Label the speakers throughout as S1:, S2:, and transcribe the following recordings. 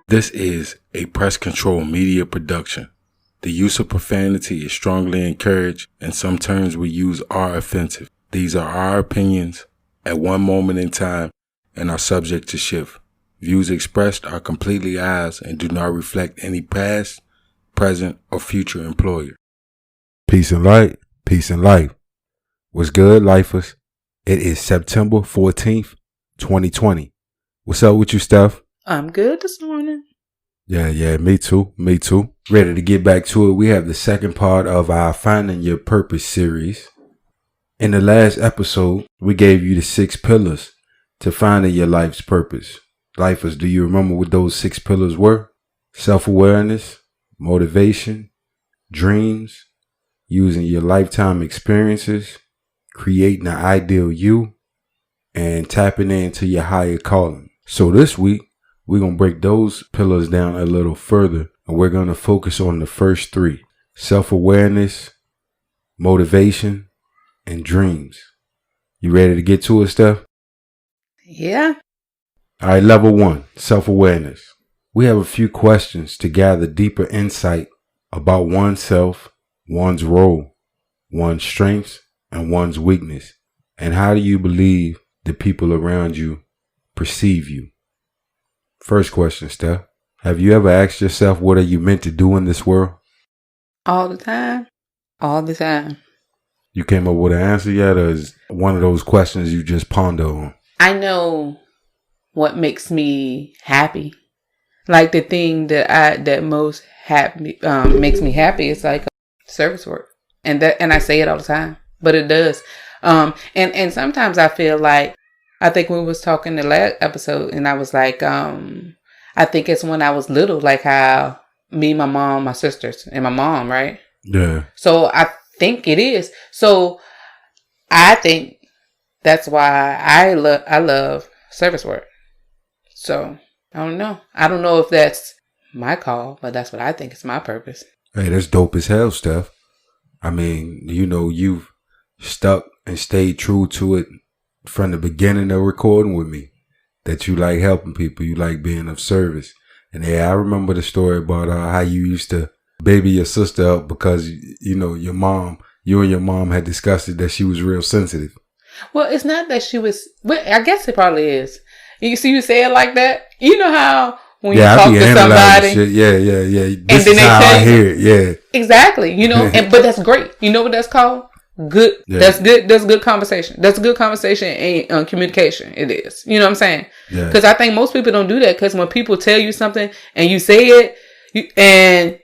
S1: This is a Press Control Media production. The use of profanity is strongly encouraged, and some terms we use are offensive. These are our opinions at one moment in time and are subject to shift. Views expressed are completely ours and do not reflect any past, present, or future employer. Peace and light, peace and life. What's good, lifers? It is September 14th, 2020. What's up with you, Steph?
S2: I'm good this morning.
S1: Yeah, me too. Ready to get back to it. We have the second part of our Finding Your Purpose series. In the last episode, we gave you the 6 pillars to finding your life's purpose. Lifers, do you remember what those 6 pillars were? Self-awareness, motivation, dreams, using your lifetime experiences, creating the ideal you, and tapping into your higher calling. So this week, we're going to break those pillars down a little further, and we're going to focus on the first 3. Self-awareness, motivation, and dreams. You ready to get to it, Steph?
S2: Yeah.
S1: All right, level 1, self-awareness. We have a few questions to gather deeper insight about oneself, one's role, one's strengths, and one's weakness. And how do you believe the people around you perceive you? First question, Steph. Have you ever asked yourself, what are you meant to do in this world?
S2: All the time. All the time.
S1: You came up with an answer yet, or is one of those questions you just ponder on?
S2: I know what makes me happy. Like the thing that most happy makes me happy is like service work, and I say it all the time, but it does. And sometimes I feel like, I think we was talking the last episode, and I was like, I think it's when I was little, like how me, my mom, my sisters, and my mom, right?
S1: Yeah.
S2: So I think it is. So I think that's why I love service work. So I don't know. I don't know if that's my call, but that's what I think is my purpose.
S1: Hey, that's dope as hell, Steph. I mean, you've stuck and stayed true to it from the beginning of recording with me, that you like helping people, you like being of service. And yeah, I remember the story about how you used to baby your sister up because, you and your mom had discussed it, that she was real sensitive.
S2: Well, it's not that she was, well, I guess it probably is. You see, you say it like that. You know how when you talk to somebody,
S1: shit. Yeah. This
S2: and then
S1: is how I hear it. Yeah,
S2: exactly. But that's great. You know what that's called? Good. Yeah. That's good. That's good conversation. That's good conversation and communication. It is. You know what I'm saying? Yeah. Because I think most people don't do that. Because when people tell you something and you say it,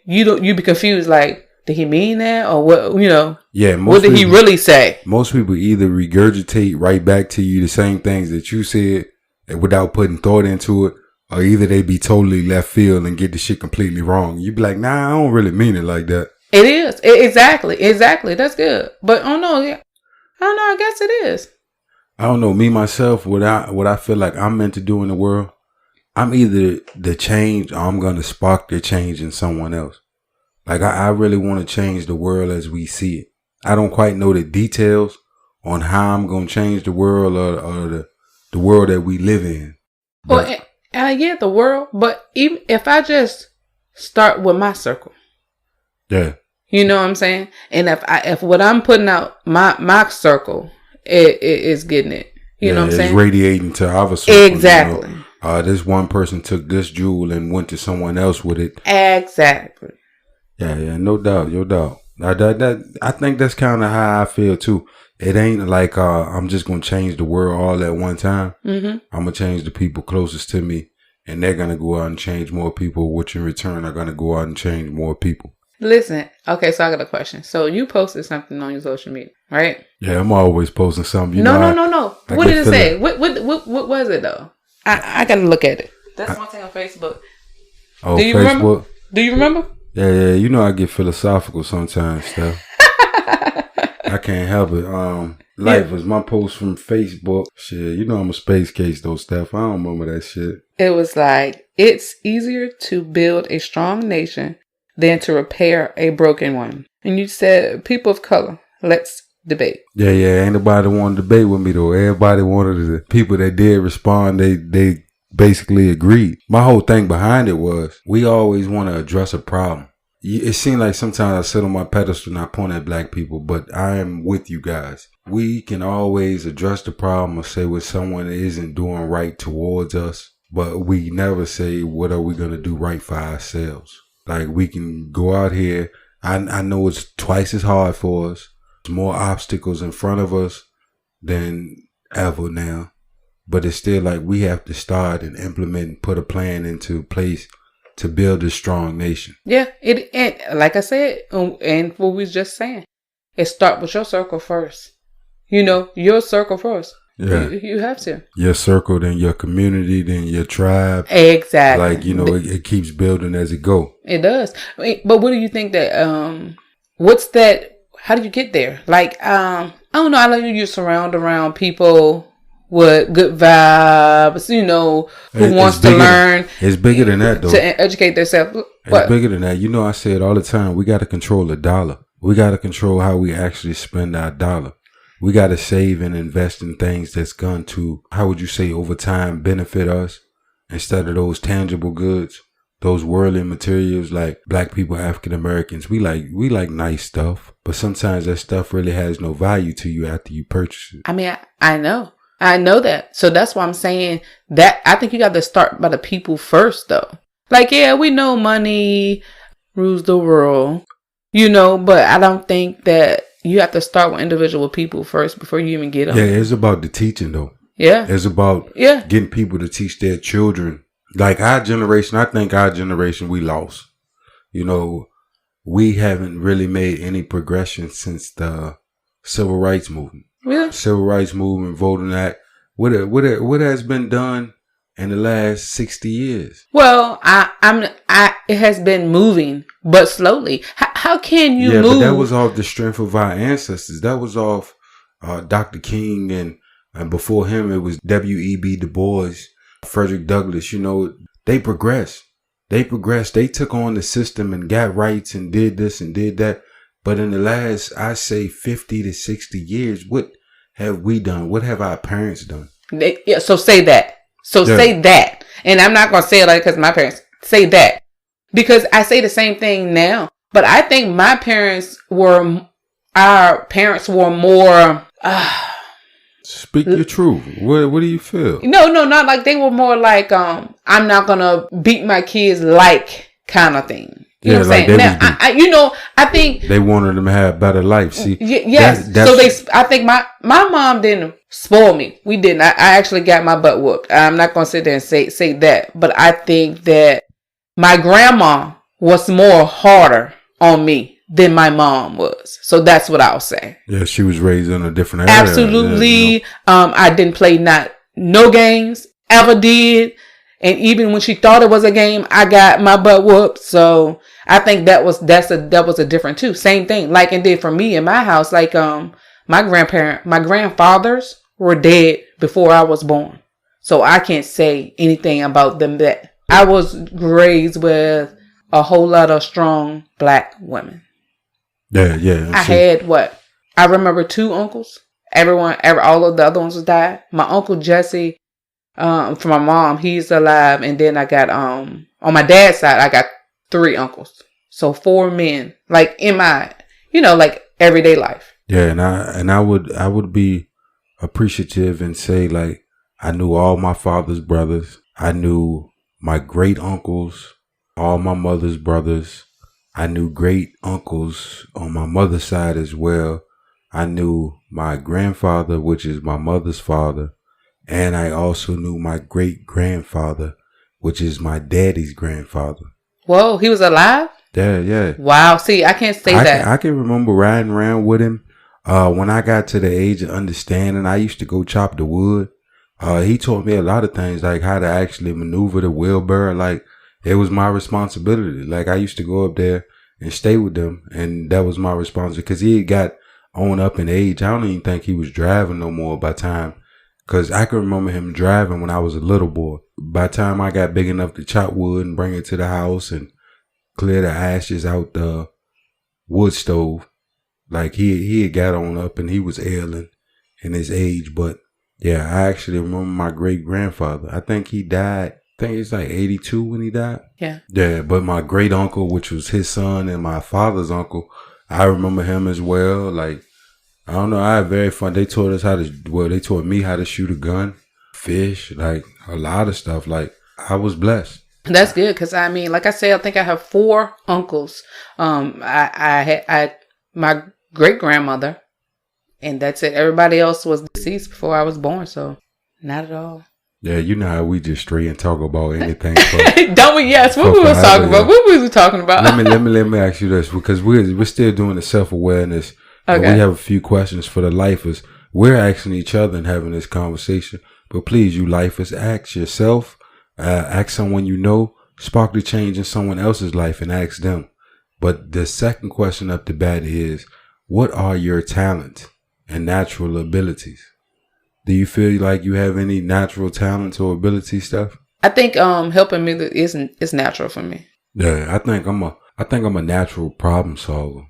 S2: you be confused. Like, did he mean that, or what? Yeah. What did he really say?
S1: Most people either regurgitate right back to you the same things that you said, without putting thought into it, or either they be totally left field and get the shit completely wrong. You be like, nah, I don't really mean it like that.
S2: It is. Exactly. That's good. But I don't know. I guess it is.
S1: I don't know. Me, myself, what I feel like I'm meant to do in the world, I'm either the change or I'm going to spark the change in someone else. Like, I really want to change the world as we see it. I don't quite know the details on how I'm going to change the world or the world that we live in.
S2: But, well, the world. But even if I just start with my circle.
S1: Yeah.
S2: You know what I'm saying? And if what I'm putting out, my circle, it is getting it. You know what I'm saying?
S1: It's radiating to our circle.
S2: Exactly.
S1: This one person took this jewel and went to someone else with it.
S2: Exactly.
S1: Yeah, no doubt, your doubt. I think that's kind of how I feel too. It ain't like I'm just gonna change the world all at one time. Mm-hmm. I'm gonna change the people closest to me, and they're gonna go out and change more people, which in return are gonna go out and change more people.
S2: Listen, okay, so I got a question. So you posted something on your social media, right?
S1: Yeah, I'm always posting something.
S2: No. What did it say? What was it though? I gotta look at it. That's one thing on Facebook.
S1: Oh, Do you Facebook? Remember?
S2: Do you remember?
S1: Yeah. I get philosophical sometimes, Steph. I can't help it. Life was my post from Facebook. Shit, you know I'm a space case though, Steph. I don't remember that shit.
S2: It was like, it's easier to build a strong nation than to repair a broken one. And you said, people of color, let's debate.
S1: Yeah. Ain't nobody want to debate with me though. Everybody wanted the people that did respond. They basically agreed. My whole thing behind it was we always want to address a problem. It seems like sometimes I sit on my pedestal and I point at black people, but I am with you guys. We can always address the problem or say what someone isn't doing right towards us, but we never say what are we going to do right for ourselves. Like we can go out here. I know it's twice as hard for us. There's more obstacles in front of us than ever now, but it's still like we have to start and implement and put a plan into place to build a strong nation.
S2: Yeah, and like I said, and what we was just saying, it start with your circle first. You know, your circle first.
S1: Yeah,
S2: you have to.
S1: Your circle, then your community, then your tribe.
S2: Exactly.
S1: Like, you know, it keeps building as it go.
S2: It does. But what do you think that? What's that? How do you get there? Like, I don't know. I know you surround around people with good vibes, you know, who wants to learn.
S1: It's bigger than that, though.
S2: To educate themselves.
S1: It's bigger than that. You know, I say it all the time. We got to control the dollar. We got to control how we actually spend our dollar. We got to save and invest in things that's going to, how would you say, over time benefit us instead of those tangible goods, those worldly materials like black people, African Americans. We like nice stuff, but sometimes that stuff really has no value to you after you purchase it.
S2: I mean, I know that. So that's why I'm saying that I think you got to start by the people first, though. Like, yeah, we know money rules the world, you know, but I don't think that you have to start with individual people first before you even get them.
S1: Yeah, it's about the teaching, though.
S2: Yeah.
S1: It's about getting people to teach their children. Like our generation, I think our generation, we lost. You know, we haven't really made any progression since the Civil Rights Movement.
S2: Yeah.
S1: Civil Rights Movement, Voting Act. What has been done in the last 60 years?
S2: Well, it has been moving, but slowly. How can you move?
S1: But that was off the strength of our ancestors. That was off Dr. King and before him it was W.E.B. Du Bois, Frederick Douglass. You know, they progressed. They took on the system and got rights and did this and did that. But in the last, I say 50 to 60 years, what have we done? What have our parents done?
S2: So say that. Say that. And I'm not going to say it like because my parents say that. Because I say the same thing now. But I think our parents were more...
S1: Speak your truth. What do you feel?
S2: No, not like they were more like, I'm not going to beat my kids like kind of thing. You know what I'm saying? Now, I think
S1: they wanted them to have a better life. See,
S2: yes. I think my mom didn't spoil me. We didn't. I actually got my butt whooped. I'm not gonna sit there and say that, but I think that my grandma was more harder on me than my mom was. So that's what I'll say.
S1: Yeah, she was raised in a different area.
S2: Absolutely. Yeah, I didn't play no games, ever did. And even when she thought it was a game, I got my butt whooped. So I think that was a different too. Same thing. Like it did for me in my house. Like my grandfathers were dead before I was born. So I can't say anything about them that I was raised with a whole lot of strong black women.
S1: Yeah.
S2: I had I remember 2 uncles. All of the other ones died. My uncle Jesse, for my mom, he's alive. And then I got, on my dad's side, I got 3 uncles. So 4 men, like in my, like everyday life.
S1: Yeah. And I would be appreciative and say like, I knew all my father's brothers. I knew my great uncles, all my mother's brothers. I knew great uncles on my mother's side as well. I knew my grandfather, which is my mother's father. And I also knew my great grandfather, which is my daddy's grandfather.
S2: Whoa, he was alive?
S1: Yeah.
S2: Wow. See, I can't say that.
S1: I can remember riding around with him. When I got to the age of understanding, I used to go chop the wood. He taught me a lot of things, like how to actually maneuver the wheelbarrow. Like it was my responsibility. Like I used to go up there and stay with them, and that was my responsibility because he had got on up in age. I don't even think he was driving no more by time, because I can remember him driving when I was a little boy. By the time I got big enough to chop wood and bring it to the house and clear the ashes out the wood stove, like he had got on up and he was ailing in his age. But yeah, I actually remember my great grandfather. I think he died. I think he's like 82 when he died.
S2: Yeah.
S1: Yeah, but my great uncle, which was his son and my father's uncle, I remember him as well. Like, I don't know, I had very fun. They taught us they taught me how to shoot a gun, fish, like a lot of stuff. Like, I was blessed.
S2: That's good, because I mean, like I said, I think I have 4 uncles. I had my great grandmother, and that's it. Everybody else was deceased before I was born, so not at all.
S1: Yeah, you know how we just straight and talk about anything.
S2: Don't we? Yes, what we was talking about? What we was talking about?
S1: Let me ask you this, because we're still doing the self-awareness. Okay. We have a few questions for the lifers. We're asking each other and having this conversation, but please, you lifers, ask yourself. Ask someone you know, spark the change in someone else's life, and ask them. But the second question up the bat is, what are your talents and natural abilities? Do you feel like you have any natural talents or abilities, Steph?
S2: I think helping me is natural for me.
S1: Yeah, I think I'm a natural problem solver.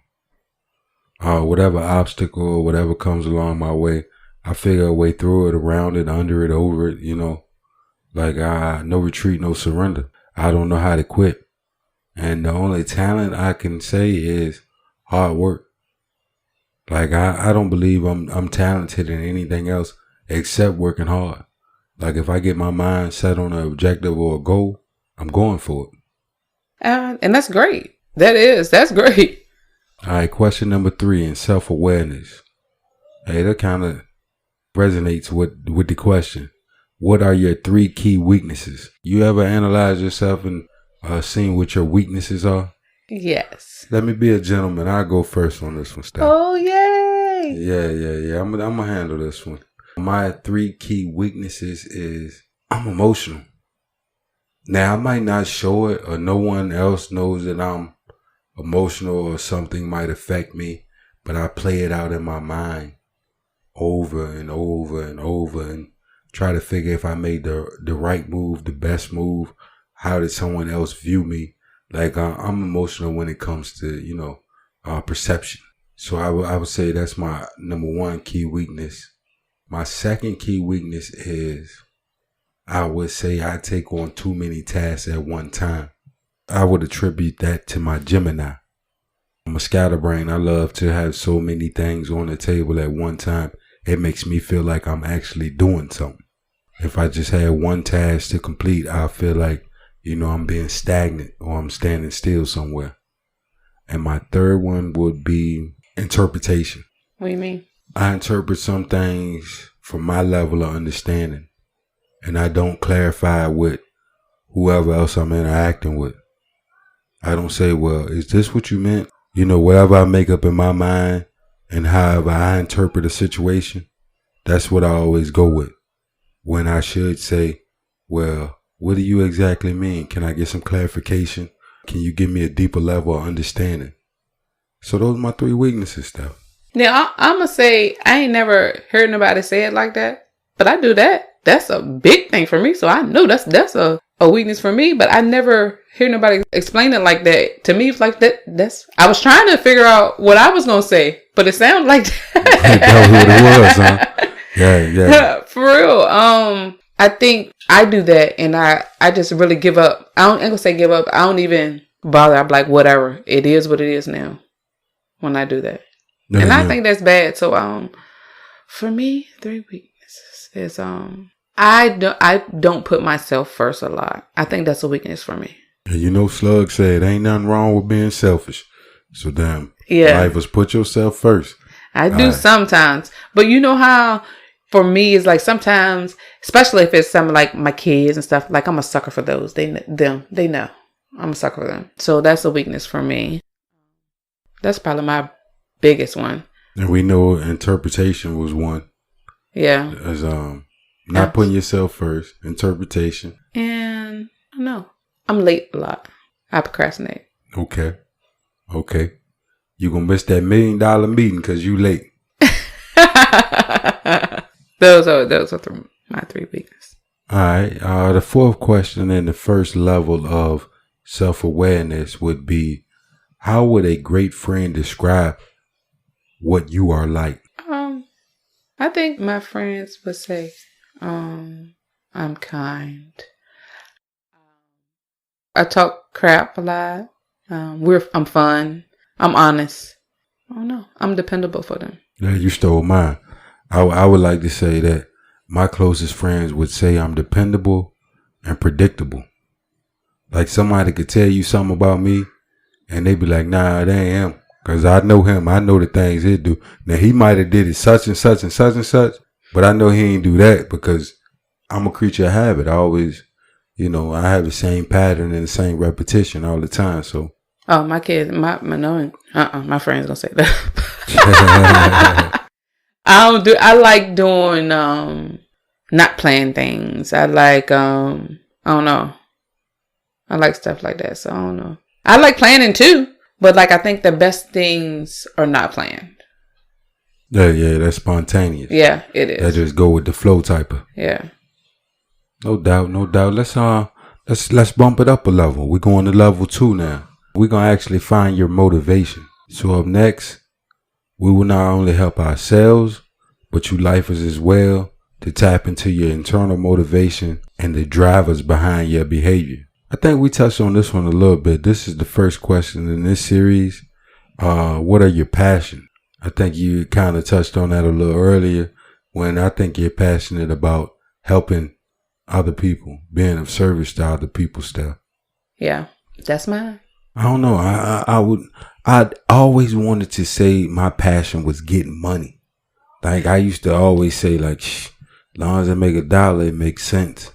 S1: Whatever obstacle or whatever comes along my way, I figure a way through it, around it, under it, over it, you know. Like, no retreat, no surrender. I don't know how to quit. And the only talent I can say is hard work. Like, I don't believe I'm talented in anything else except working hard. Like, if I get my mind set on an objective or a goal, I'm going for it.
S2: And that's great. That's great.
S1: All right, question number 3 in self-awareness. Hey, that kind of resonates with the question. What are your 3 key weaknesses? You ever analyze yourself and seen what your weaknesses are?
S2: Yes.
S1: Let me be a gentleman. I'll go first on this one, Steph.
S2: Oh, yay.
S1: Yeah. I'm gonna handle this one. My 3 key weaknesses is I'm emotional. Now, I might not show it, or no one else knows that I'm emotional or something might affect me, but I play it out in my mind over and over and over and try to figure if I made the right move, the best move. How did someone else view me? Like, I'm emotional when it comes to, perception. So I would say that's my number 1 key weakness. My second key weakness is I would say I take on too many tasks at one time. I would attribute that to my Gemini. I'm a scatterbrain. I love to have so many things on the table at one time. It makes me feel like I'm actually doing something. If I just had one task to complete, I feel like, I'm being stagnant or I'm standing still somewhere. And my third one would be interpretation.
S2: What do you mean?
S1: I interpret some things from my level of understanding, and I don't clarify with whoever else I'm interacting with. I don't say, well, is this what you meant? Whatever I make up in my mind and however I interpret a situation, that's what I always go with. When I should say, well, what do you exactly mean? Can I get some clarification? Can you give me a deeper level of understanding? So those are my 3 weaknesses, Steph.
S2: Now, I'm going to say I ain't never heard nobody say it like that, but I do that. That's a big thing for me. So I know that's a weakness for me, but I never hear nobody explain it like that. To me, it's like that. I was trying to figure out what I was going to say, but it sounded like that.
S1: That was what it was, huh? Yeah.
S2: For real. I think I do that, and I just really give up. I ain't gonna say give up. I don't even bother. I'm like, whatever. It is what it is now when I do that. And I think that's bad. So, for me, 3 weaknesses is, I don't put myself first a lot. I think that's a weakness for me.
S1: Slug said, ain't nothing wrong with being selfish. So damn.
S2: Yeah.
S1: Life is put yourself first.
S2: I do sometimes, but you know how for me it's like sometimes, especially if it's something like my kids and stuff, like I'm a sucker for those. They know I'm a sucker for them. So that's a weakness for me. That's probably my biggest one.
S1: And we know interpretation was one.
S2: Yeah.
S1: As not putting yourself first, interpretation.
S2: And I don't know. I'm late a lot. I procrastinate.
S1: Okay. You gonna miss that $1 million meeting because you late.
S2: Those are my 3 weaknesses.
S1: All right. The fourth question in the first level of self-awareness would be, how would a great friend describe what you are like?
S2: I think my friends would say, I'm kind. I talk crap a lot. I'm fun. I'm honest. I don't know. I'm dependable for them.
S1: Yeah, you stole mine. I would like to say that my closest friends would say I'm dependable and predictable. Like somebody could tell you something about me and they be like, nah, they ain't him. Cause I know him. I know the things he do. Now he might have did it such and such and such and such, but I know he ain't do that because I'm a creature of habit. I always, I have the same pattern and the same repetition all the time. So.
S2: Oh, my kids, my friends gonna say that. I like doing, not planning things. I like, I don't know. I like stuff like that. So I don't know. I like planning too. But I think the best things are not planned.
S1: Yeah, that's spontaneous.
S2: Yeah, it is.
S1: That just go with the flow type of.
S2: Yeah.
S1: No doubt. Let's bump it up a level. We're going to level 2 now. We're gonna actually find your motivation. So up next, we will not only help ourselves, but you lifers as well to tap into your internal motivation and the drivers behind your behavior. I think we touched on this one a little bit. This is the first question in this series. What are your passions? I think you kind of touched on that a little earlier when I think you're passionate about helping other people, being of service to other people stuff.
S2: Yeah, that's mine.
S1: I don't know. I'd always wanted to say my passion was getting money. Like I used to always say as long as I make $1, it makes sense.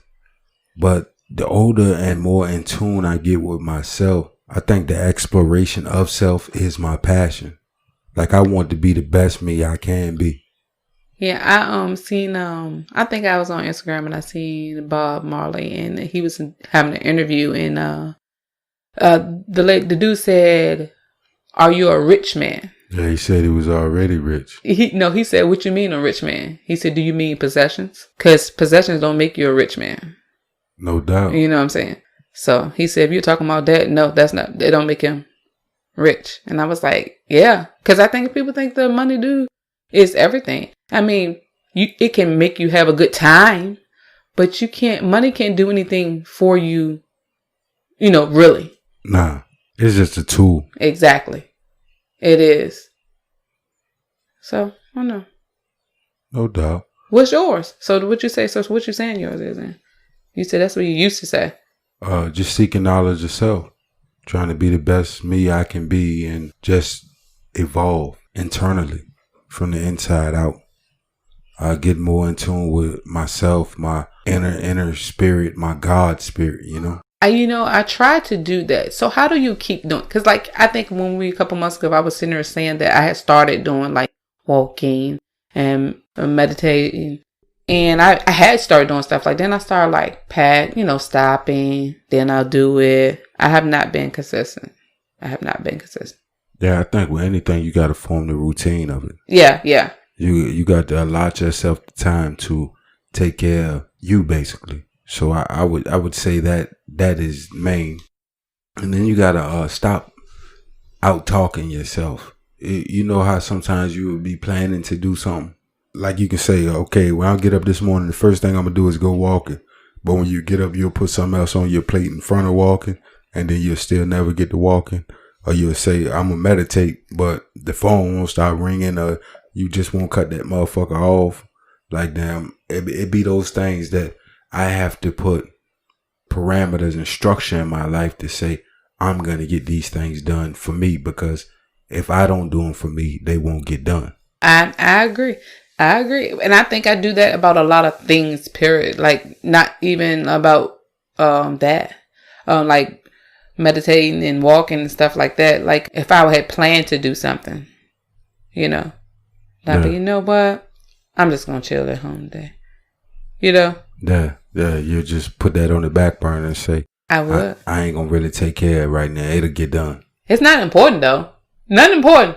S1: But the older and more in tune I get with myself, I think the exploration of self is my passion. Like I want to be the best me I can be.
S2: Yeah, I seen I think I was on Instagram and I seen Bob Marley and he was having an interview and the dude said, "Are you a rich man?"
S1: Yeah, he said he was already rich.
S2: He said, "What you mean a rich man?" He said, "Do you mean possessions? Because possessions don't make you a rich man."
S1: No doubt.
S2: You know what I'm saying? So he said, if you're talking about that, no, that's not, they don't make him rich. And I was like, yeah, because I think people think the money is everything. I mean, it can make you have a good time, but money can't do anything for you, really.
S1: Nah, it's just a tool.
S2: Exactly. It is. So, I don't know.
S1: No doubt.
S2: What's yours? So what you say? So what you saying yours is then? You said that's what you used to say.
S1: Just seeking knowledge of self, trying to be the best me I can be, and just evolve internally from the inside out. Get more in tune with myself, my inner spirit, my God spirit.
S2: I tried to do that. So how do you keep doing? Because I think when a couple months ago, I was sitting there saying that I had started doing walking and meditating. And I had started doing stuff then I started stopping, then I'll do it. I have not been consistent.
S1: Yeah, I think with anything, you got to form the routine of it.
S2: Yeah.
S1: You got to allot yourself the time to take care of you, basically. So I would say that is main. And then you got to stop out talking yourself. You know how sometimes you would be planning to do something. Like you can say, okay, when I get up this morning, the first thing I'm going to do is go walking. But when you get up, you'll put something else on your plate in front of walking. And then you'll still never get to walking. Or you'll say, I'm going to meditate, but the phone won't start ringing. Or you just won't cut that motherfucker off. Damn, it be those things that I have to put parameters and structure in my life to say, I'm going to get these things done for me. Because if I don't do them for me, they won't get done.
S2: I agree. And I think I do that about a lot of things, period. Not even about that. Meditating and walking and stuff like that. If I had planned to do something, but you know what? I'm just going to chill at home today. Yeah,
S1: you just put that on the back burner and say,
S2: I would.
S1: I ain't going to really take care of it right now. It'll get done.
S2: It's not important, though. Not important.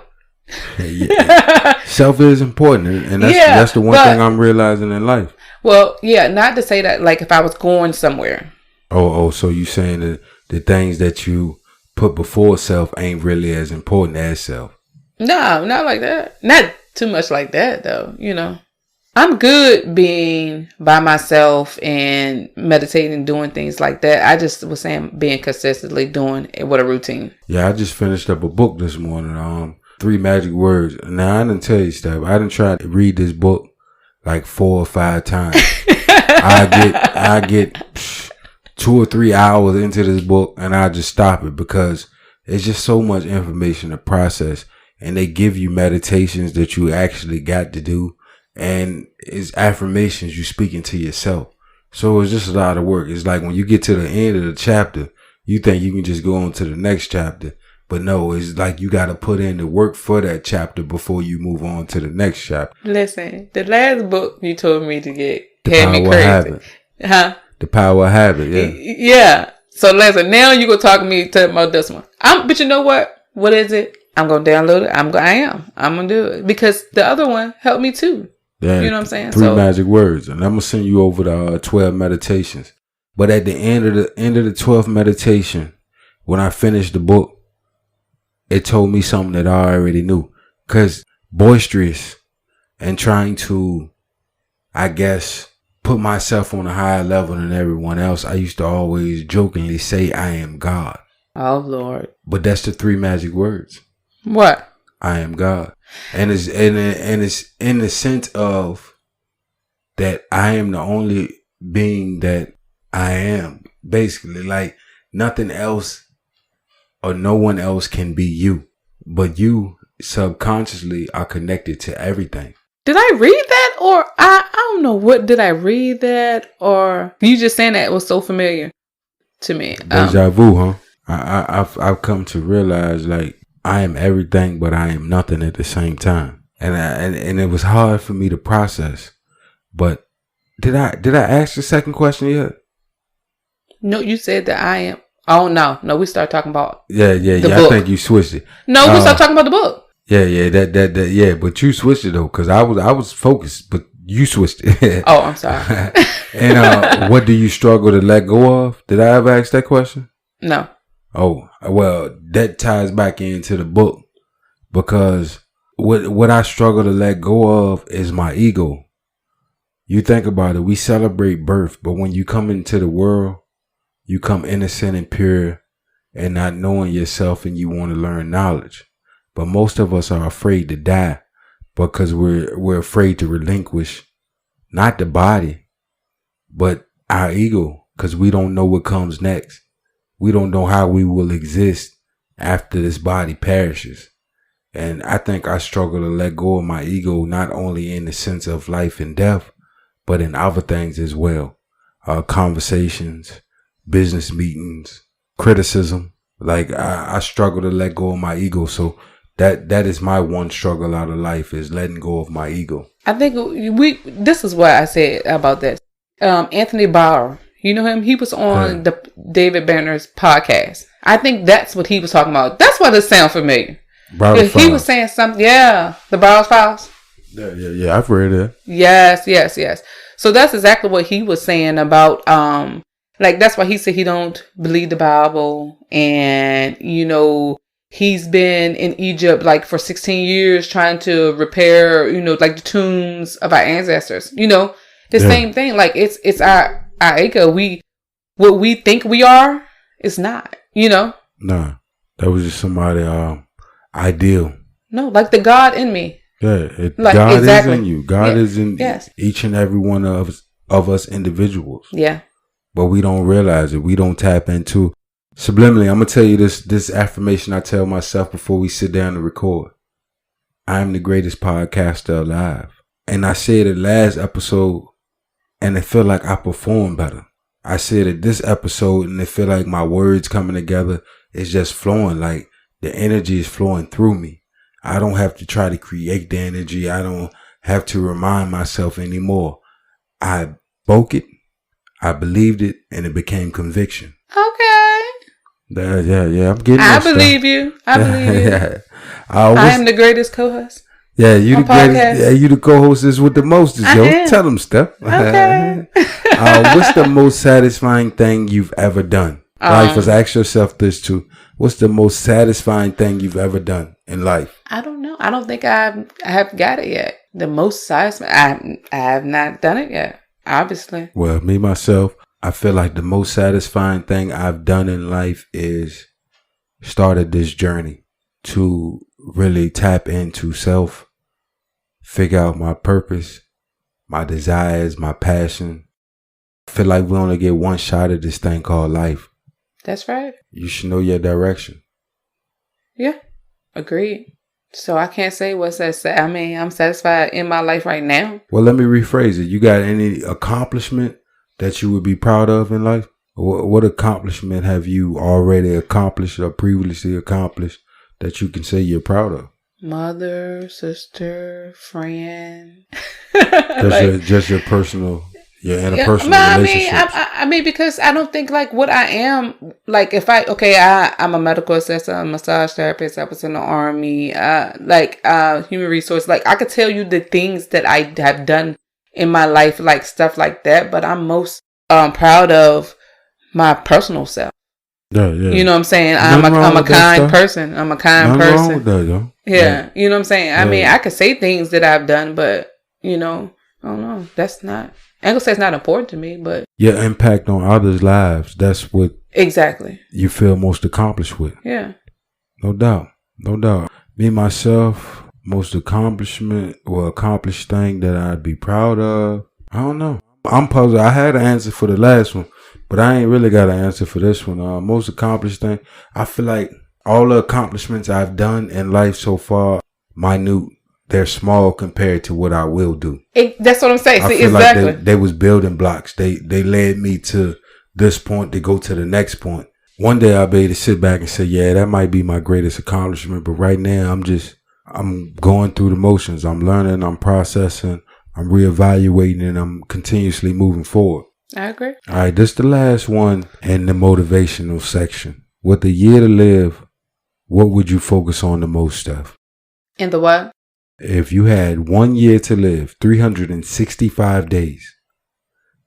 S1: Yeah. Self is important, and that's the one thing I'm realizing in life.
S2: Well, yeah, not to say that like if I was going somewhere.
S1: So you saying that the things that you put before self ain't really as important as self?
S2: No, not like that. Not too much like that, though. I'm good being by myself and meditating, doing things like that. I just was saying being consistently doing it with a routine.
S1: Yeah, I just finished up a book this morning. 3 Magic Words. Now, I didn't tell you, Steph. I didn't try to read this book like 4 or 5 times. I get 2 or 3 hours into this book and I just stop it because it's just so much information to process. And they give you meditations that you actually got to do. And it's affirmations you speaking to yourself. So it's just a lot of work. It's like when you get to the end of the chapter, you think you can just go on to the next chapter. But no, it's like you got to put in the work for that chapter before you move on to the next chapter.
S2: Listen, the last book you told me to get had me crazy. Huh?
S1: The Power of Habit, yeah.
S2: Yeah. So listen, now you gonna talk to me about this one. But you know what? What is it? I'm gonna download it. I'm gonna do it because the other one helped me too. Yeah, you know what I'm saying?
S1: 3 Magic Words, and I'm gonna send you over the 12 meditations. But at the end of the 12th meditation, when I finished the book, it told me something that I already knew. Cause boisterous and trying to, I guess, put myself on a higher level than everyone else, I used to always jokingly say I am God.
S2: Oh Lord!
S1: But that's the 3 magic words.
S2: What?
S1: I am God. And it's in the sense of that I am the only being that I am. Basically, like nothing else or no one else can be you. But you subconsciously are connected to everything.
S2: Did I read that or I don't know what, did I read that or you just saying that was so familiar to me.
S1: Deja vu, huh? I've come to realize like I am everything, but I am nothing at the same time. And it was hard for me to process. But did I ask the second question yet?
S2: No, you said that I am. Oh no, we started talking about
S1: yeah. I think you switched it.
S2: No, we started talking about the book.
S1: Yeah, that yeah. But you switched it though, because I was focused, but you switched it.
S2: Oh, I'm sorry.
S1: And what do you struggle to let go of? Did I ever ask that question?
S2: No.
S1: Oh, well, that ties back into the book because what I struggle to let go of is my ego. You think about it, we celebrate birth, but when you come into the world, you come innocent and pure and not knowing yourself and you want to learn knowledge. But most of us are afraid to die because we're afraid to relinquish not the body, but our ego because we don't know what comes next. We don't know how we will exist after this body perishes. And I think I struggle to let go of my ego, not only in the sense of life and death, but in other things as well. Conversations, business meetings, criticism. Like I struggle to let go of my ego. So that is my one struggle out of life is letting go of my ego.
S2: I think this is what I said about that. Anthony Bauer. You know him? He was on the David Banner's podcast. I think that's what he was talking about. That's why this sounds familiar. He was saying something. Yeah. The Bauer Files.
S1: Yeah. I've read it.
S2: Yes. So that's exactly what he was saying about, like, that's why he said he don't believe the Bible. And, he's been in Egypt, like, for 16 years trying to repair, like the tombs of our ancestors. Same thing. Like, it's our ego, what we think we are, is not, Nah,
S1: that was just somebody ideal.
S2: No, like the God in me.
S1: Yeah, God is in you. God is in each and every one of us individuals.
S2: Yeah,
S1: but we don't realize it. We don't tap into subliminally. I'm gonna tell you this affirmation I tell myself before we sit down to record. I am the greatest podcaster alive, and I said it last episode. And it feel like I perform better. I said it this episode and it feel like my words coming together is just flowing. Like the energy is flowing through me. I don't have to try to create the energy. I don't have to remind myself anymore. I spoke it. I believed it and it became conviction.
S2: Okay.
S1: Yeah. I'm getting
S2: I believe you.
S1: Yeah.
S2: I am the greatest co-host.
S1: Yeah, you the
S2: podcast.
S1: greatest. Yeah, you the co-hostess with the mostest, yo.
S2: am.
S1: Tell them, Steph.
S2: Okay.
S1: What's the most satisfying thing you've ever done? Life, ask yourself this too. What's the most satisfying thing you've ever done in life?
S2: I don't know. I don't think I have got it yet. The most satisfying. I have not done it yet. Obviously.
S1: Well, me myself, I feel like the most satisfying thing I've done in life is started this journey to really tap into self, figure out my purpose, my desires, my passion. I feel like we only get one shot at this thing called life.
S2: That's right.
S1: You should know your direction.
S2: Yeah, agreed. So I can't say what's that. I mean, I'm satisfied in my life right now.
S1: Well, let me rephrase it. You got any accomplishment that you would be proud of in life? What accomplishment have you already accomplished or previously accomplished that you can say you're proud of?
S2: Mother, sister, friend.
S1: Just your personal, your interpersonal relationships.
S2: I mean, because I don't think like what I am, like if I'm a medical assistant, I'm a massage therapist, I was in the army, human resource. Like I could tell you the things that I have done in my life, like stuff like that, but I'm most proud of my personal self.
S1: Yeah.
S2: You know what I'm saying? I'm a kind person. I'm a kind person. Wrong with that, yo. Yeah. You know what I'm saying? I mean, I could say things that I've done, but you know, I don't know. That's not, I ain't gonna say it's not important to me, but
S1: your impact on others' lives, that's what
S2: exactly
S1: you feel most accomplished with.
S2: Yeah.
S1: No doubt. Me, myself, most accomplished thing that I'd be proud of. I don't know. I'm puzzled. I had an answer for the last one, but I ain't really got an answer for this one. Most accomplished thing. I feel like all the accomplishments I've done in life so far, minute. They're small compared to what I will do.
S2: That's what I'm saying.
S1: I feel exactly. Like they was building blocks. They led me to this point to go to the next point. One day I'll be able to sit back and say, yeah, that might be my greatest accomplishment. But right now I'm going through the motions. I'm learning, I'm processing, I'm reevaluating, and I'm continuously moving forward.
S2: I agree.
S1: All right, this is the last one in the motivational section. With a year to live, what would you focus on the most, Steph?
S2: In the what?
S1: If you had 1 year to live, 365 days,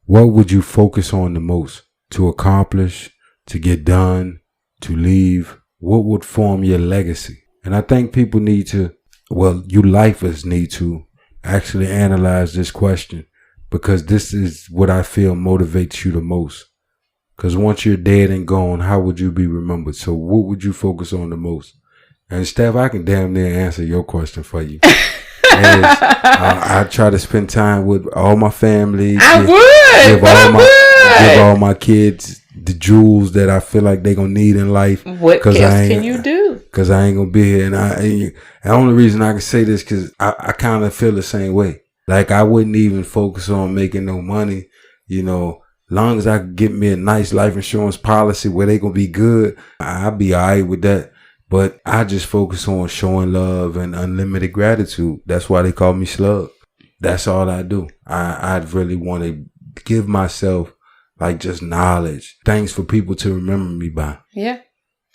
S1: what would you focus on the most to accomplish, to get done, to leave? What would form your legacy? And I think people need to, you lifers need to actually analyze this question, because this is what I feel motivates you the most. Because once you're dead and gone, how would you be remembered? So what would you focus on the most? And Steph, I can damn near answer your question for you. I try to spend time with all my family. Give all my kids the jewels that I feel like they're going to need in life.
S2: What else can you do?
S1: Because I ain't going to be here. And the only reason I can say this because I kind of feel the same way. Like I wouldn't even focus on making no money, long as I could get me a nice life insurance policy where they going to be good, I'll be all right with that. But I just focus on showing love and unlimited gratitude. That's why they call me Slug. That's all I do. I really want to give myself like just knowledge, things for people to remember me by.
S2: Yeah,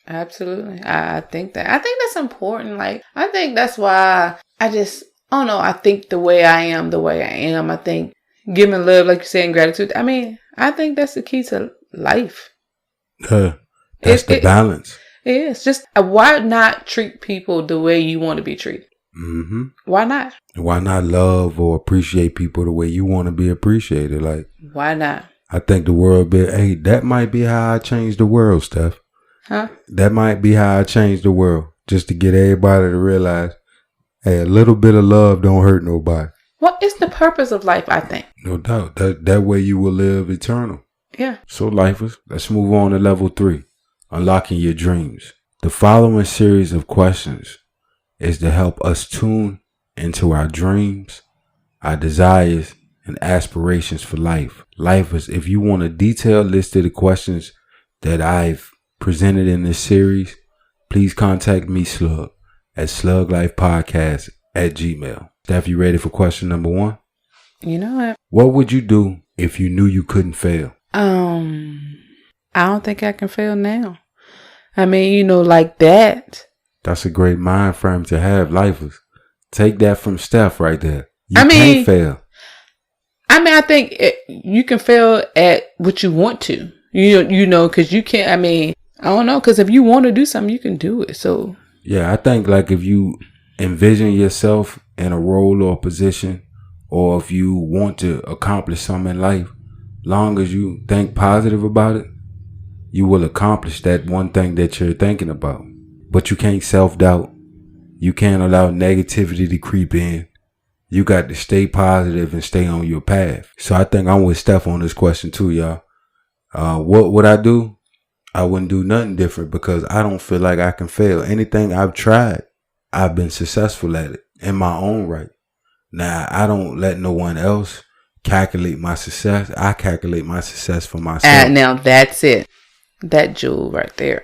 S2: absolutely. I think that's important. Like, I think that's why I think the way I am, I think giving love, like you said, and gratitude. I mean, I think that's the key to life.
S1: That's the balance.
S2: It's just, why not treat people the way you want to be treated?
S1: Mm-hmm.
S2: Why not?
S1: Why not love or appreciate people the way you want to be appreciated? Like,
S2: why not?
S1: I think the world that might be how I change the world, Steph.
S2: Huh?
S1: That might be how I change the world. Just to get everybody to realize, hey, a little bit of love don't hurt nobody.
S2: Well, it's the purpose of life, I think.
S1: No doubt. That way you will live eternal.
S2: Yeah.
S1: So, lifers, let's move on to level 3. Unlocking your dreams. The following series of questions is to help us tune into our dreams, our desires, and aspirations for life. Lifers, if you want a detailed list of the questions that I've presented in this series, please contact me, Slug, at sluglifepodcast@gmail.com. Steph, you ready for question number 1?
S2: You know what?
S1: What would you do if you knew you couldn't fail?
S2: I don't think I can fail now. I mean, like that.
S1: That's a great mind frame to have, lifers. Take that from Steph right there. You
S2: I mean,
S1: can't fail.
S2: I think you can fail at what you want to. You know, because you can't. I mean, I don't know, because if you want to do something, you can do it. So
S1: yeah, I think like if you envision yourself in a role or position, or if you want to accomplish something in life, long as you think positive about it, you will accomplish that one thing that you're thinking about. But you can't self-doubt. You can't allow negativity to creep in. You got to stay positive and stay on your path. So I think I'm with Steph on this question too, y'all. What would I do? I wouldn't do nothing different because I don't feel like I can fail. Anything I've tried, I've been successful at it in my own right. Now, I don't let no one else calculate my success. I calculate my success for myself.
S2: And now that's it. That jewel right there.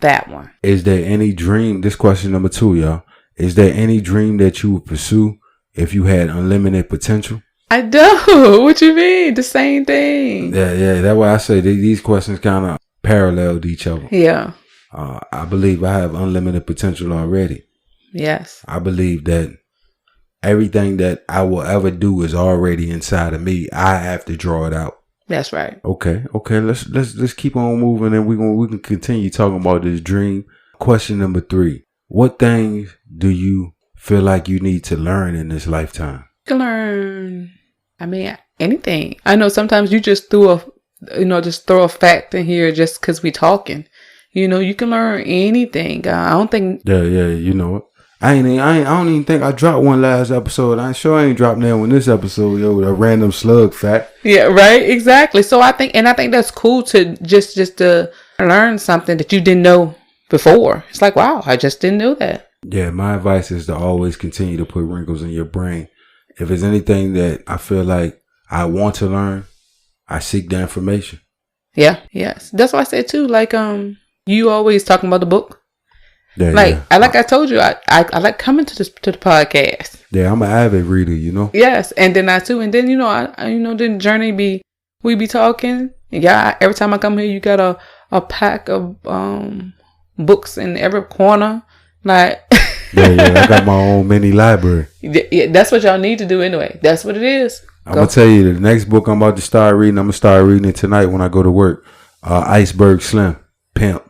S2: That one.
S1: Is there any dream? This question number 2, y'all. Is there any dream that you would pursue if you had unlimited potential?
S2: I do. What you mean? The same thing.
S1: Yeah. That's why I say these questions kind of paralleled each other.
S2: Yeah.
S1: I believe I have unlimited potential already.
S2: Yes.
S1: I believe that everything that I will ever do is already inside of me. I have to draw it out.
S2: That's right.
S1: Okay. Let's keep on moving, and we can continue talking about this dream. Question number 3: what things do you feel like you need to learn in this lifetime?
S2: You can learn. I mean, anything. I know sometimes you just throw a fact in here just because we talking. You know, you can learn anything. I don't think.
S1: Yeah. You know it. I don't even think I dropped one last episode. I ain't dropped that one this episode, yo, with a random slug fact.
S2: Yeah, right. Exactly. So I think that's cool to just to learn something that you didn't know before. It's like, wow, I just didn't know that.
S1: Yeah, my advice is to always continue to put wrinkles in your brain. If there's anything that I feel like I want to learn, I seek the information.
S2: Yeah. Yes. That's why I said too. Like, you always talking about the book.
S1: Yeah,
S2: I told you, I like coming to the podcast.
S1: Yeah, I'm an avid reader, you know.
S2: Yes, and then the journey we be talking. Yeah, every time I come here, you got a pack of books in every corner. Like,
S1: yeah, I got my own mini library.
S2: Yeah, that's what y'all need to do anyway. That's what it is.
S1: I'm gonna tell you the next book I'm about to start reading. I'm gonna start reading it tonight when I go to work. Iceberg Slim, Pimp.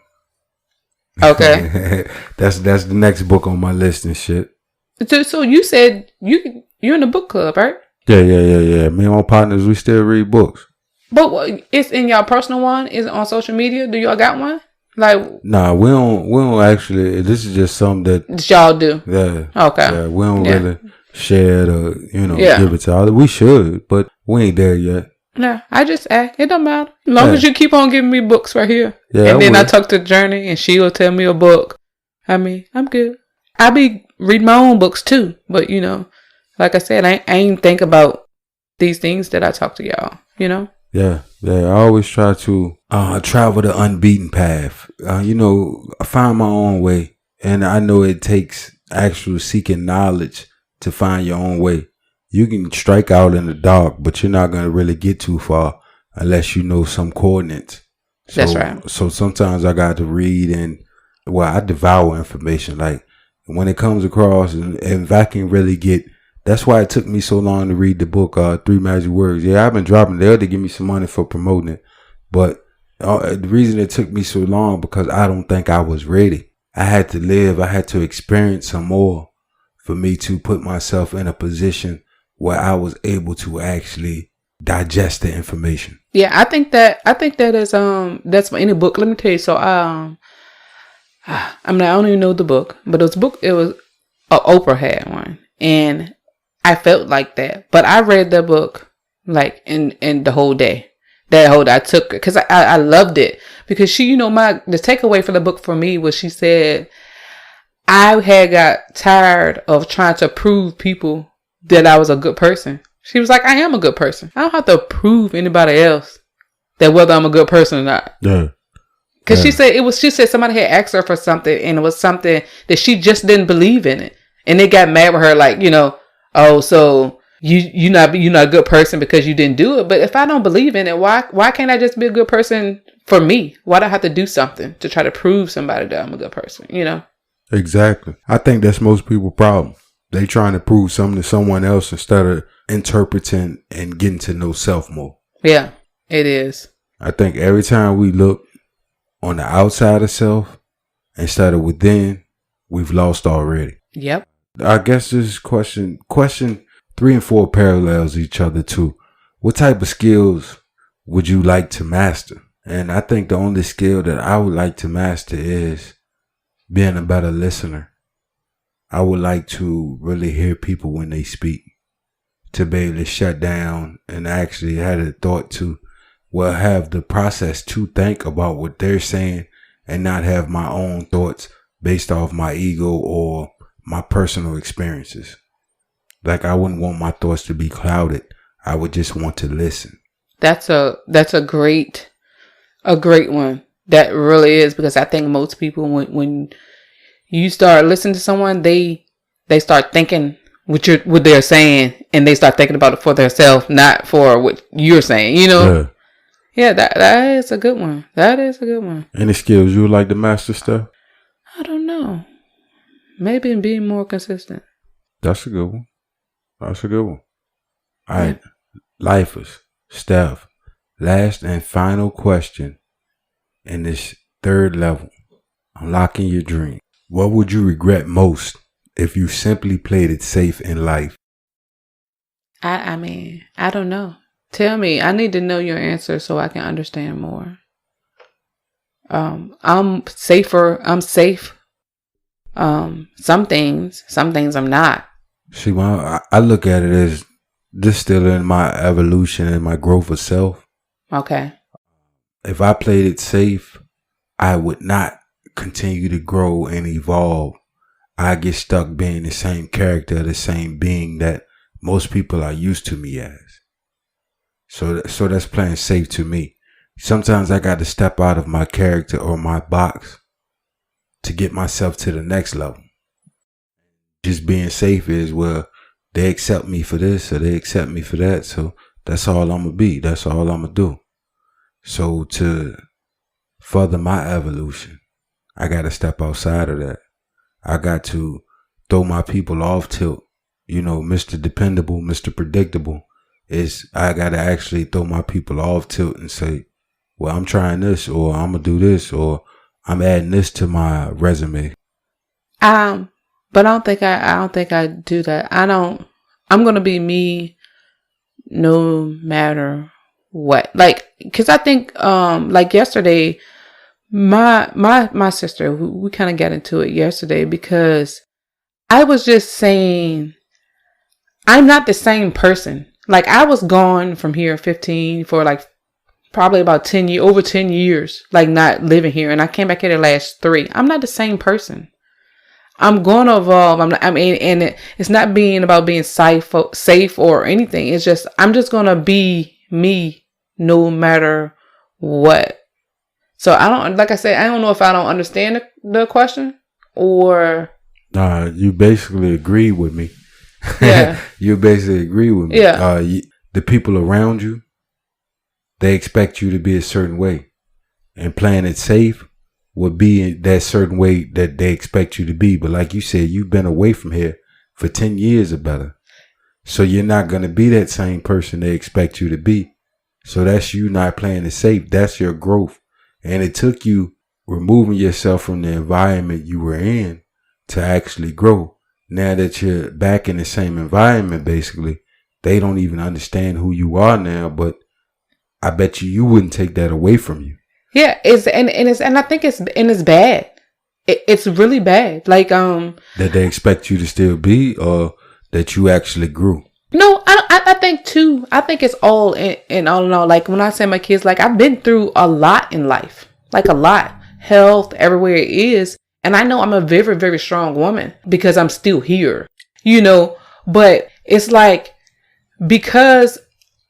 S2: Okay.
S1: that's the next book on my list and shit.
S2: So you said you're in the book club, right?
S1: Yeah. Me and my partners, we still read books.
S2: But it's in y'all personal one? Is it on social media? Do y'all got one? Like,
S1: nah, we don't actually. This is just something that
S2: y'all do.
S1: Yeah.
S2: Okay.
S1: Yeah, we don't really share it or give it to others. We should, but we ain't there yet.
S2: Yeah, I just act. It don't matter. As long as you keep on giving me books right here.
S1: Yeah,
S2: and then I talk to Journey and she'll tell me a book. I mean, I'm good. I be reading my own books too. But, like I said, I ain't think about these things that I talk to y'all,
S1: Yeah. I always try to travel the unbeaten path. I find my own way. And I know it takes actual seeking knowledge to find your own way. You can strike out in the dark, but you're not going to really get too far unless you know some coordinates. So,
S2: that's right.
S1: So sometimes I got to read I devour information. Like when it comes across and if I can really that's why it took me so long to read the book, 3 Magic Words. Yeah, I've been dropping there to give me some money for promoting it. But the reason it took me so long because I don't think I was ready. I had to experience some more for me to put myself in a position where I was able to actually digest the information.
S2: Yeah, I think that is that's for any book. Let me tell you. So I don't even know the book, but it was Oprah had one, and I felt like that. But I read the book like in the whole day. That whole day I took it because I loved it because she, the takeaway for the book for me was she said I had got tired of trying to prove people that I was a good person. She was like, I am a good person. I don't have to prove anybody else that whether I'm a good person or not.
S1: Yeah.
S2: Because she said somebody had asked her for something and it was something that she just didn't believe in it. And they got mad with her like, oh, so you're not a good person because you didn't do it. But if I don't believe in it, why can't I just be a good person for me? Why do I have to do something to try to prove somebody that I'm a good person,
S1: Exactly. I think that's most people's problem. They trying to prove something to someone else instead of interpreting and getting to know self more.
S2: Yeah, it is.
S1: I think every time we look on the outside of self instead of within, we've lost already.
S2: Yep.
S1: I guess this question 3 and 4 parallels each other too. What type of skills would you like to master? And I think the only skill that I would like to master is being a better listener. I would like to really hear people when they speak, to be able to shut down and actually have a thought to, well, have the process to think about what they're saying and not have my own thoughts based off my ego or my personal experiences. Like, I wouldn't want my thoughts to be clouded. I would just want to listen.
S2: That's a great one. That really is, because I think most people, when you start listening to someone, they start thinking what they're saying, and they start thinking about it for themselves, not for what you're saying. You know. Yeah, that is a good one. That is a good one.
S1: Any skills you would like to master, Steph?
S2: I don't know. Maybe in being more consistent.
S1: That's a good one. All right. Lifers, Steph, last and final question in this third level. Unlocking your dream. What would you regret most if you simply played it safe in life?
S2: I mean, I don't know. Tell me. I need to know your answer so I can understand more. I'm safer. I'm safe. Some things I'm not.
S1: See, I look at it as this still in my evolution and my growth of self.
S2: Okay.
S1: If I played it safe, I would not continue to grow and evolve. I get stuck being the same character, the same being that most people are used to me as. So that's playing safe to me. Sometimes I got to step out of my character or my box to get myself to the next level. Just being safe is, well, they accept me for this or they accept me for that. So that's all I'm going to be. That's all I'm going to do. So to further my evolution, I got to step outside of that. I got to throw my people off tilt. You know, Mr. Dependable, Mr. Predictable I got to actually throw my people off tilt and say, well, I'm trying this, or I'm going to do this, or I'm adding this to my resume.
S2: But I don't think I do that. I'm going to be me no matter what. Like, cause I think, like yesterday, my sister, we kind of got into it yesterday because I was just saying, I'm not the same person. Like, I was gone from here 15 for like probably about over 10 years, like not living here. And I came back here the last 3. I'm not the same person. I'm going to evolve. It's not being about being safe or anything. It's just, I'm just going to be me no matter what. So like I said, I don't know if I don't understand the question or.
S1: You basically agree with me.
S2: Yeah.
S1: You basically agree with me.
S2: Yeah.
S1: The people around you, they expect you to be a certain way, and playing it safe would be that certain way that they expect you to be. But like you said, you've been away from here for 10 years or better. So you're not going to be that same person they expect you to be. So that's you not playing it safe. That's your growth. And it took you removing yourself from the environment you were in to actually grow. Now that you're back in the same environment, basically, they don't even understand who you are now. But I bet you wouldn't take that away from you.
S2: Yeah, and I think it's bad. It's really bad. Like that
S1: they expect you to still be, or that you actually grew.
S2: No, I think too. I think it's all in all in all. Like when I say my kids, like I've been through a lot in life, like a lot, health everywhere it is, and I know I'm a very very strong woman because I'm still here. You know, but it's like because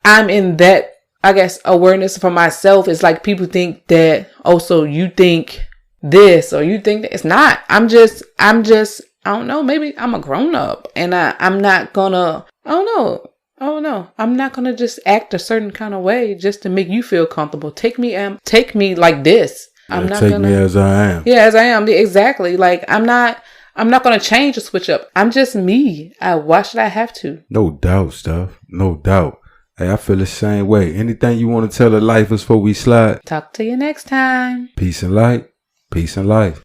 S2: I'm in that, I guess, awareness for myself, it's like people think that, oh, so you think this or you think that. It's not. I'm just, I don't know, maybe I'm a grown up and I'm not gonna, I don't know. I'm not gonna just act a certain kind of way just to make you feel comfortable. Take me like this. I'm not
S1: take
S2: gonna,
S1: me as I am.
S2: Yeah, as I am. Exactly. Like I'm not gonna change or switch up. I'm just me. Why should I have to?
S1: No doubt, Steph. No doubt. Hey, I feel the same way. Anything you want to tell the lifers before we slide?
S2: Talk to you next time.
S1: Peace and light. Peace and life.